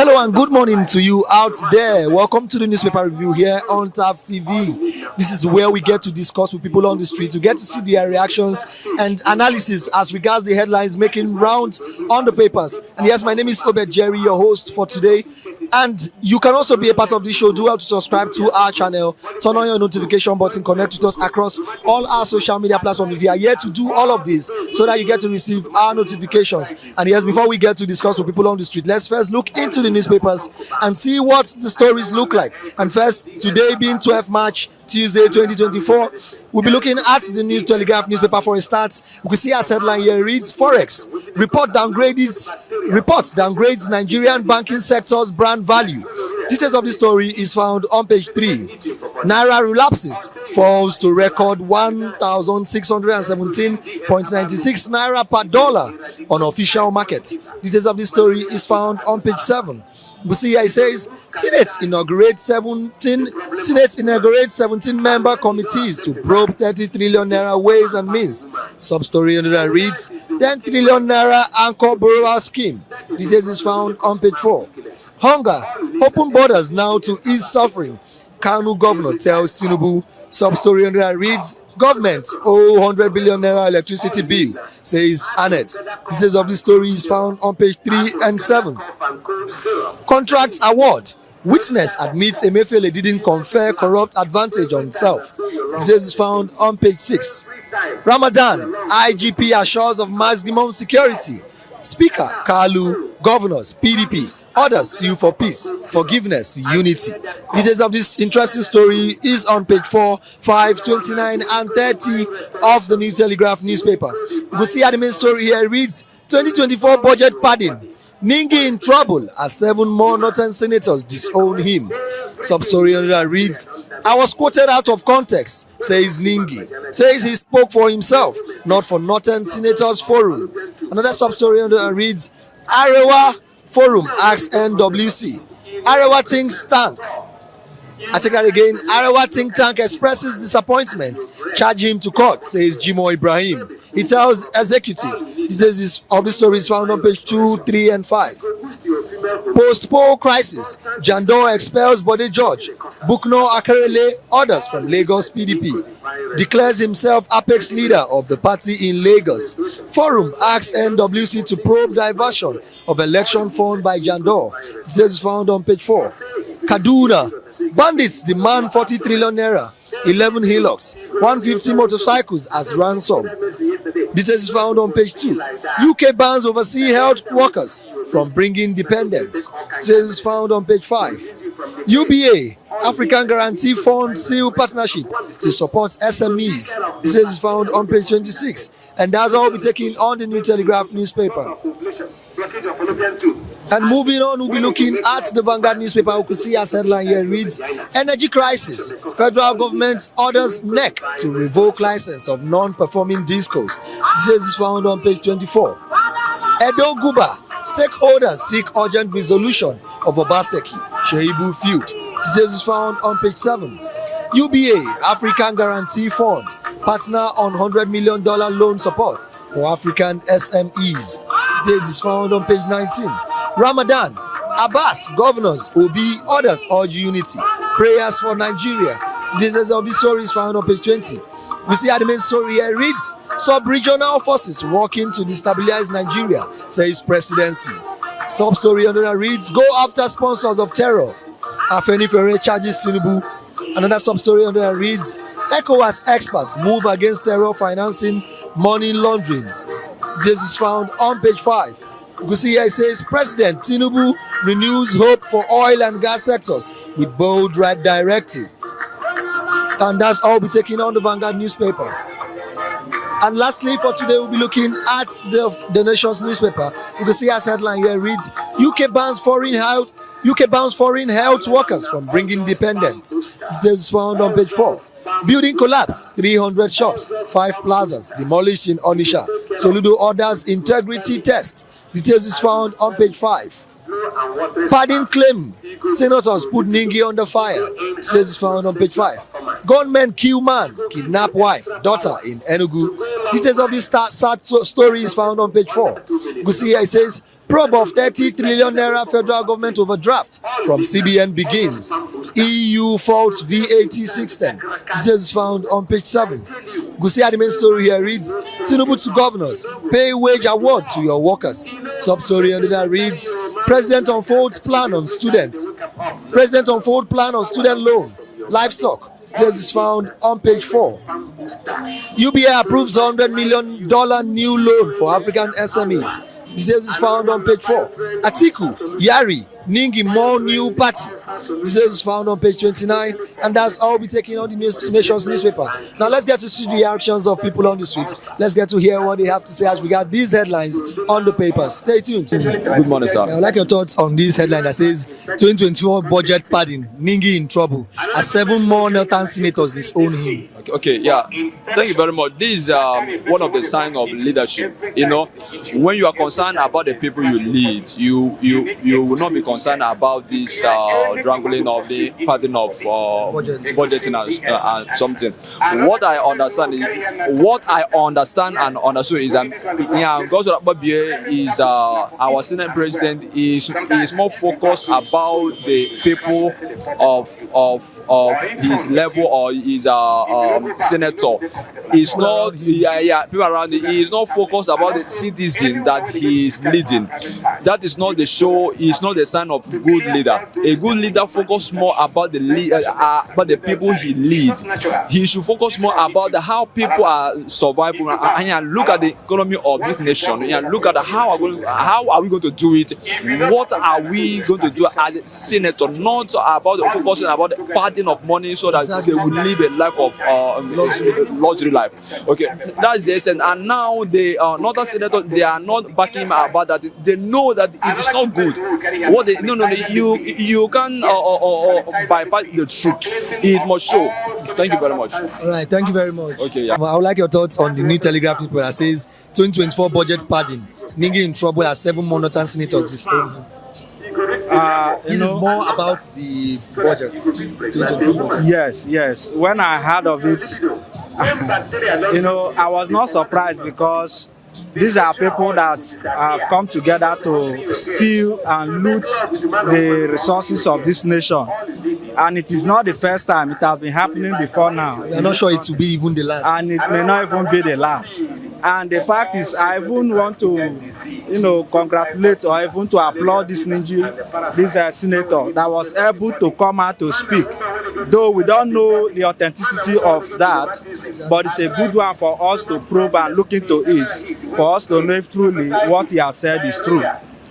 Hello and good morning to you out there. Welcome to the newspaper review here on TAF TV. This is where we get to discuss with people on the street, to get to see their reactions and analysis as regards the headlines making rounds on the papers. And yes, my name is Obed Jerry, your host for today. And you can also be a part of this show. Do have to subscribe to our channel, turn on your notification button, connect with us across all our social media platforms. We are here to do all of this so that you get to receive our notifications. And yes, before we get to discuss with people on the street, let's first look into the newspapers and see what the stories look like. And first, today being 12th March, Tuesday 2024, we'll be looking at the New Telegraph newspaper for a start. We can see our headline here reads: Forex report downgrades Nigerian banking sector's brand value. Details of the story is found on page 3. Naira relapses, falls to record 1,617.96 naira per dollar on official market. Details of the story is found on page 7. We see here it says Senate inaugurates 17 member committees to probe 30 trillion naira ways and means. Sub-story under that reads 10 trillion naira anchor borrower scheme. Details is found on page 4. Hunger, open borders now to ease suffering. Kanu governor tells Tinubu. Sub-story under that reads government owe 100 billion naira electricity bill, says Anet. Details of the story is found on page 3 and 7. Contracts award. Witness admits Emefiele didn't confer corrupt advantage on himself. Details is found on page 6. Ramadan, IGP assures of maximum security. Speaker Kalu, governors PDP, others sue for peace, forgiveness, unity. Details of this interesting story is on page 4, 5, 29 and 30 of the New Telegraph newspaper. You will see how the main story here reads 2024 budget padding. Ningi in trouble as 7 more Northern senators disown him. Sub-story under that reads, I was quoted out of context, says Ningi. Says he spoke for himself, not for Northern Senators Forum. Another sub-story under that reads, Arewa Forum asks NWC. Arewa thinks tank. I take that again. Arewa think tank expresses disappointment. Charge him to court, says Jimo Ibrahim. He tells executive. Details of the story is found on page 2, 3 and 5. Post-poll crisis. Jandor expels Bode George. Bukno Akerele orders from Lagos PDP. Declares himself apex leader of the party in Lagos. Forum asks NWC to probe diversion of election fund by Jandor. Details is found on page 4. Kaduna. Bandits demand 40 trillion naira, 11 Hilux, 150 motorcycles as ransom. Details is found on page 2. UK bans overseas health workers from bringing dependents. Details is found on page 5. UBA, African Guarantee Fund seal partnership to support SMEs. Details is found on page 26. And that's all we'll be taking on the New Telegraph newspaper. And moving on, we'll be looking at the Vanguard newspaper. We could see as headline here reads energy crisis. Federal government orders NEC to revoke license of non-performing discos. This is found on page 24. Edo Guba, stakeholders seek urgent resolution of Obaseki Sheibu feud. This is found on page 7. UBA, African Guarantee Fund, partner on $100 million loan support for African SMEs. This is found on page 19. Ramadan, Abbas, governors, Obi, others urge unity. Prayers for Nigeria. Details of the story is found on page 20. We see how the main story here reads, sub-regional forces working to destabilize Nigeria, says presidency. Sub-story under that reads, go after sponsors of terror. Afenifere charges Tinubu. Another sub-story under that reads, ECOWAS experts move against terror financing, money laundering. This is found on page 5. You can see here it says President Tinubu renews hope for oil and gas sectors with bold red directive. And that's all we'll be taking on the Vanguard newspaper. And lastly for today, we'll be looking at the Nation's newspaper. You can see as headline here reads UK bans foreign health workers from bringing dependents. This is found on page 4. Building collapse, 300 shops, 5 plazas demolished in Onisha. Soludo orders integrity test. Details is found on page 5. Pardon claim, senators put Ningi under fire. Details is found on page 5. Gunmen kill man, kidnap wife, daughter in Enugu. Details of this sad story is found on page 4. You see here it says, probe of 30 trillion naira federal government overdraft from CBN begins. EU faults VAT system. Details is found on page 7. You see how the main story here reads, Tinubu to governors, pay wage award to your workers. Sub-story under that reads, President unfolds plan on students. President unfolds plan on student loan. Livestock. This is found on page 4. UBA approves $100 million new loan for African SMEs. Details is found on page 4. Atiku, Yari, Ningi, more new party. Details is found on page 29. And that's all we'll be taking on the nation's newspaper. Now let's get to see the reactions of people on the streets. Let's get to hear what they have to say as we got these headlines on the papers. Stay tuned. Good morning, sir. I would like your thoughts on this headline that says 2024 budget padding, Ningi in trouble, as 7 more Northern senators disown him. Okay, yeah. Thank you very much. This is one of the signs of leadership. You know, when you are concerned about the people you lead, you will not be concerned about this wrangling of the padding of budgeting and something. What I understand and understood is that is our Senate president is more focused about the people of his level or his senator. Is not people around it. He is not focused about the citizen that he is leading. That is not the show. Is not the sign of good leader. A good leader focuses more about the people he leads. He should focus more about how people are surviving and look at the economy of this nation and look at how are we going to do it. What are we going to do as a senator? Not about focusing about the parting of money so that they will live a life of luxury life. Okay, that's the essence. And now the northern senators, they are not backing him about that. They know that it is not good. You can bypass the truth. It must show. Thank you very much. All right, thank you very much. Okay, yeah. I would like your thoughts on the New Telegraph paper that says 2024 budget padding, Ningi in trouble as 7 more Northern senators disown him. This is more about the budget. 2024 budget. Yes. When I heard of it, I was not surprised because these are people that have come together to steal and loot the resources of this nation. And it is not the first time. It has been happening before now. We are not sure it will be even the last. And it may not even be the last. And the fact is, I even want to, congratulate or even to applaud this Ningi, this senator that was able to come out to speak. Though we don't know the authenticity of that, but it's a good one for us to probe and look into it, for us to know if truly what he has said is true.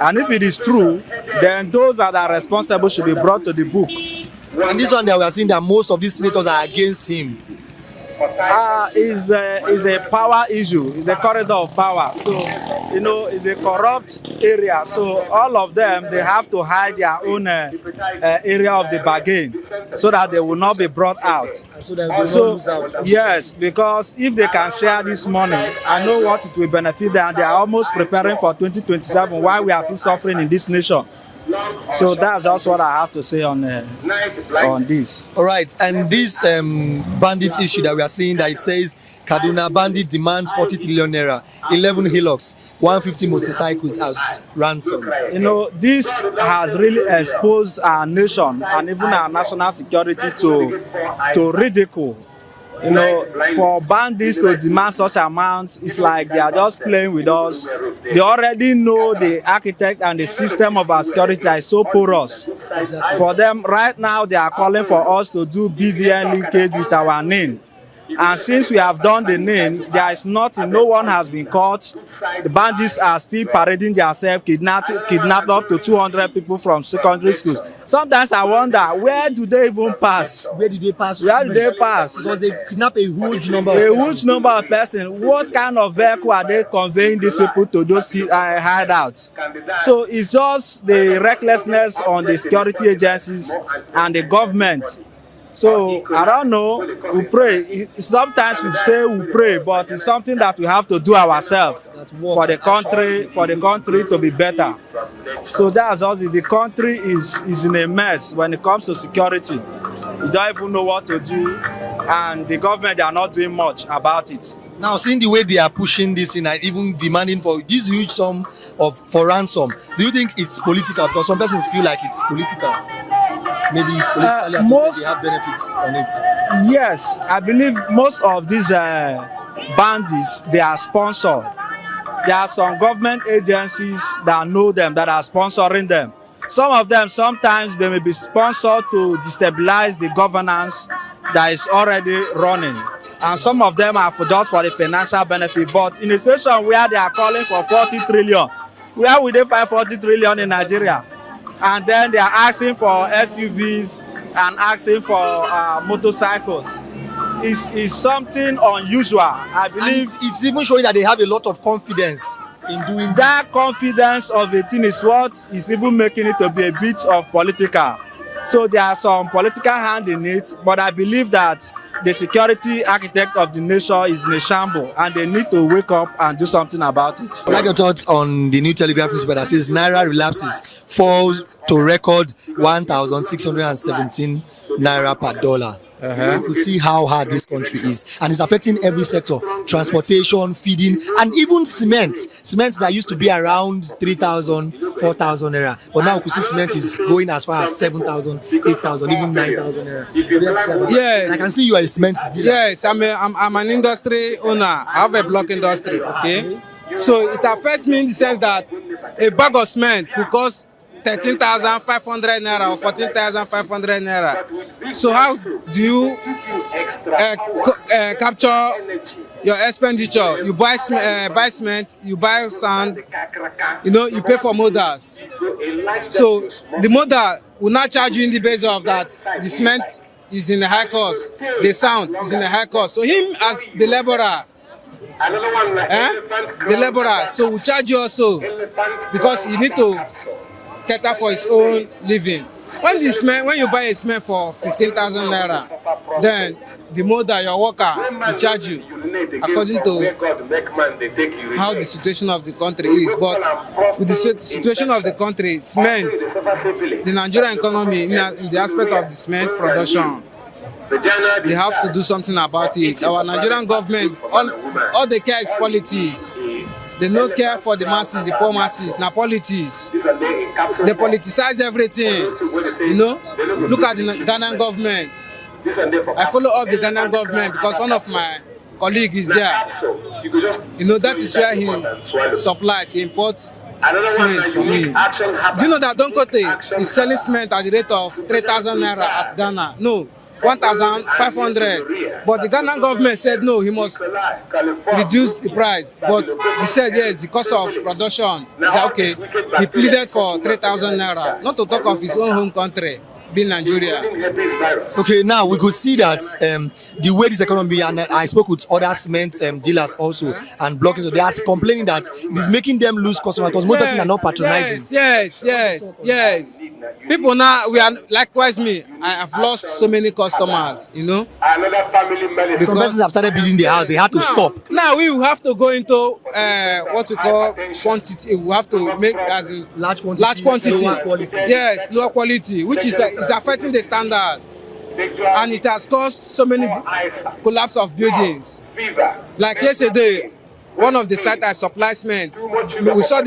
And if it is true, then those that are responsible should be brought to the book. And this one that we are seeing that most of these senators are against him. Is a power issue. It's a corridor of power. So, it's a corrupt area. So all of them, they have to hide their own area of the bargain so that they will not be brought out. So they will not lose out. Yes, because if they can share this money, I know what it will benefit them. They are almost preparing for 2027 while we are still suffering in this nation. So that's just what I have to say on this. All right, and this bandit issue that we are seeing, that it says Kaduna bandit demands 40 trillion naira, 11 hillocks, 150 motorcycles as ransom. This has really exposed our nation and even our national security to ridicule. For bandits to demand such amount, it's like they are just playing with us. They already know the architect and the system of our security that is so porous. For them, right now, they are calling for us to do BVN linkage with our name. And since we have done the name, there is nothing, no one has been caught. The bandits are still parading themselves, kidnapped up to 200 people from secondary schools. Sometimes I wonder, where do they even pass? Where do they pass? Because they kidnap a huge number of persons. A huge number of persons. What kind of vehicle are they conveying these people to those hideouts? So it's just the recklessness on the security agencies and the government. So I don't know, we pray. Sometimes we say we pray, but it's something that we have to do ourselves for the country to be better. So that's also the country is in a mess when it comes to security. You don't even know what to do. and the government, they are not doing much about it. Now, seeing the way they are pushing this in and even demanding for this huge sum for ransom, do you think it's political? Because some persons feel like it's political. Maybe it's politically affected, they have benefits on it. Yes, I believe most of these bandits, they are sponsored. There are some government agencies that know them, that are sponsoring them. Some of them, sometimes they may be sponsored to destabilize the governance that is already running. And some of them are just for the financial benefit. But in a situation where they are calling for 40 trillion, where will they find 40 trillion in Nigeria? And then they are asking for SUVs and asking for motorcycles. Is something unusual. I believe it's even showing that they have a lot of confidence in doing that. Confidence of a thing is what is even making it to be a bit of political. So there are some political hand in it, but I believe that the security architect of the nation is in a shambles, and they need to wake up and do something about it. I'd like your thoughts on the New Telegraph newspaper that says Naira relapses, falls to record 1,617 Naira per dollar. You could see how hard this country is, and it's affecting every sector: transportation, feeding, and even cement. Cement that used to be around 3,000, 4,000 naira, but now we could see cement is going as far as 7,000, 8,000, even 9,000 naira. Yes, I can see you are a cement dealer. Yes, I'm an industry owner. I have a block industry. Okay, so it affects me in the sense that a bag of cement could cost 13,500 naira or 14,500 naira. So how do you capture your expenditure? You buy cement, you buy sand, you pay for molders. So the molder will not charge you in the basis of that. The cement is in the high cost, the sound is in the high cost. So him as the laborer, so we charge you also because you need to cater for his own living. When you buy a cement for 15,000 naira, then the molder, your worker, will charge you according to how the situation of the country is. But with the situation of the country, cement, the Nigerian economy, in the aspect of the cement production, they have to do something about it. Our Nigerian government, all they care is politics. They don't care for the masses, the poor masses. Now politics, they politicize everything. Look at the Ghanaian government. I follow up the Ghanaian government because one of my colleagues is there. That is where he supplies, he imports cement for me. Do you know that Donkote is selling cement at the rate of 3,000 naira at Ghana? No, 1,500. But the Ghanaian government said no, he must reduce the price. But he said yes, the cost of production. He said okay, he pleaded for 3,000 naira, not to talk of his own home country, being Nigeria. Okay, now we could see that the way this economy, and I spoke with other cement dealers also and blockers, they are complaining that it is making them lose customers because most persons are not patronizing. Yes. People now, likewise me, I have lost so many customers, Some persons have started building their house, they had to stop. Now we will have to go into what we call quantity. We have to make as in large quantity. Lower quality. Yes, lower quality, which is affecting the standard, and it has caused so many collapse of buildings. Like yesterday, one of the sites I supply cement, we saw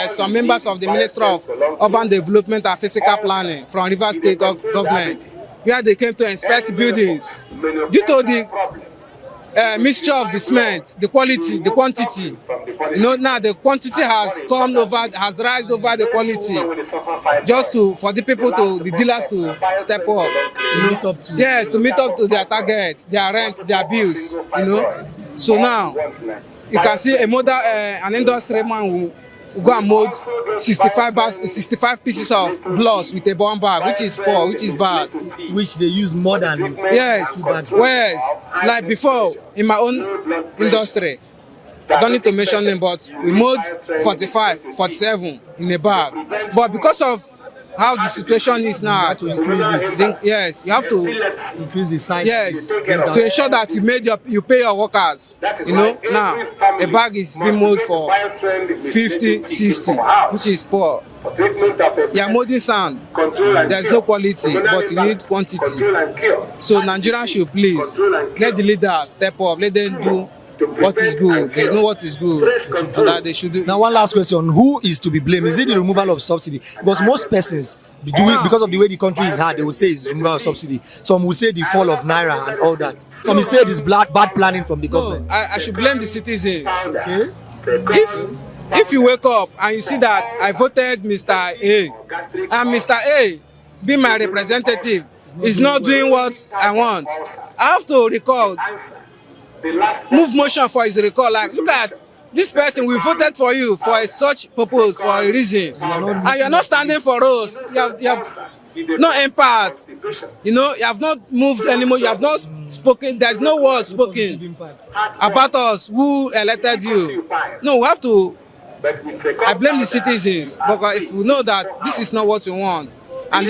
some members of the Ministry of Urban Development and Physical Planning from Rivers State government, where they came to inspect buildings. Due to the mixture of the cement, the quality, the quantity, now the quantity has rise over the quality, just for the people the dealers to step up, to meet up to their target, their rent, their bills, So now you can see an industry man will go and mold 65 pieces of blocks with a bomb bag, which is poor, which is bad. Which they use more than yes. Like before in my own industry, I don't need to mention them, but we mold 45, 47 in a bag. But because of how the situation is now. To increase it. Then, yes, you have to Increase the size. yes to ensure that you pay your workers. You know, now a bag is being made for 50, 60, which is poor. You are molding sand. There is no quality, but you need quantity. So Nigerians should please let the leaders step up. Let them do what is good. They know what is good, and that they should do. Now, one last question: who is to be blamed? Is it the removal of subsidy? Because most persons, because of the way the country is hard, they would say it's removal of subsidy. Some would say the fall of naira and all that. Some will say it is bad planning from the government. No, I should blame the citizens. Okay. If you wake up and you see that I voted Mr. A and Mr. A be my representative is not doing what I want, I have to recall, move motion for his recall. Like, look at this person, we voted for you for a such purpose, for a reason, and you're not standing for us. You have no impact. You know, you have not moved anymore. You have not spoken. There's no word spoken about us who elected you. No, we have to. I blame the citizens, because if we know that this is not what we want and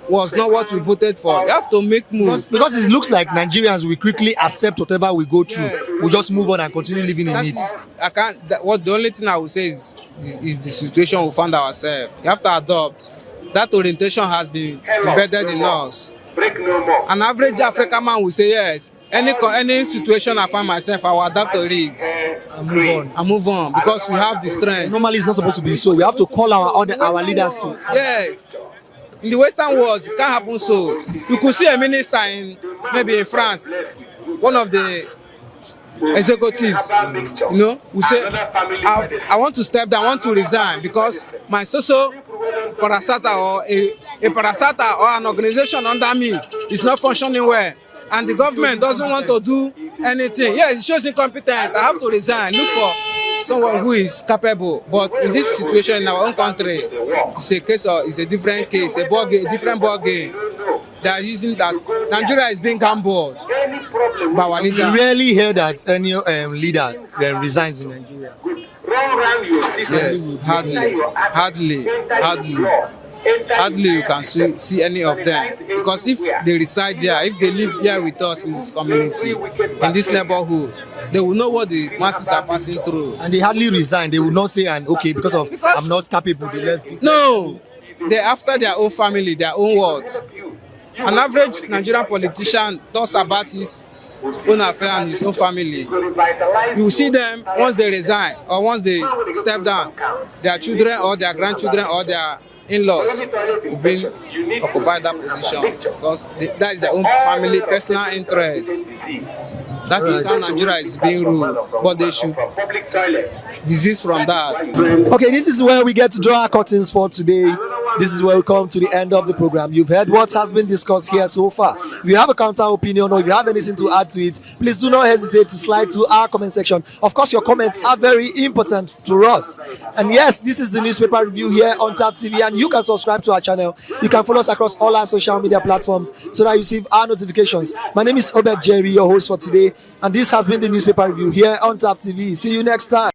was not what we voted for, you have to make moves. Because it looks like Nigerians will quickly accept whatever we go through. Yes. We'll just move on and continue living in it. I can't. The only thing I would say is the situation we found ourselves. You have to adopt. That orientation has been embedded in us. An average African man will say yes. Any situation I find myself, I will adapt to it and move on because we have the strength. Normally, it's not supposed to be so. We have to call our leaders to. Yes. In the Western world, it can't happen so. You could see a minister maybe in France, one of the executives, you know, who say, I want to step down, I want to resign because my social parasita or a parasita or an organization under me is not functioning well. And the government doesn't want to do anything. Yes, it shows incompetent. I have to resign. Look for someone who is capable. But in this situation in our own country, it's a different case, different ball game. They are using that. Nigeria is being gambled by our leader. You rarely hear that any leader resigns in Nigeria. Yes, hardly you can see any of them, because if they reside here, if they live here with us in this community, in this neighborhood, they will know what the masses are passing through. And they hardly resign. They will not say, because I'm not capable. No, they after their own family, their own words. An average Nigerian politician talks about his own affair and his own family. You see them once they resign or once they step down, their children or their grandchildren or their in-laws will be occupy that position because that is their own family personal interest. That is how Nigeria is being ruled, but they should desist from that. Okay, this is where we get to draw our curtains for today. This is where we come to the end of the program. You've heard what has been discussed here so far. If you have a counter opinion or if you have anything to add to it, please do not hesitate to slide to our comment section. Of course, your comments are very important to us. And yes, this is the newspaper review here on TAP TV, and you can subscribe to our channel. You can follow us across all our social media platforms so that you receive our notifications. My name is Obed Jerry, your host for today, and this has been the newspaper review here on TAP TV. See you next time.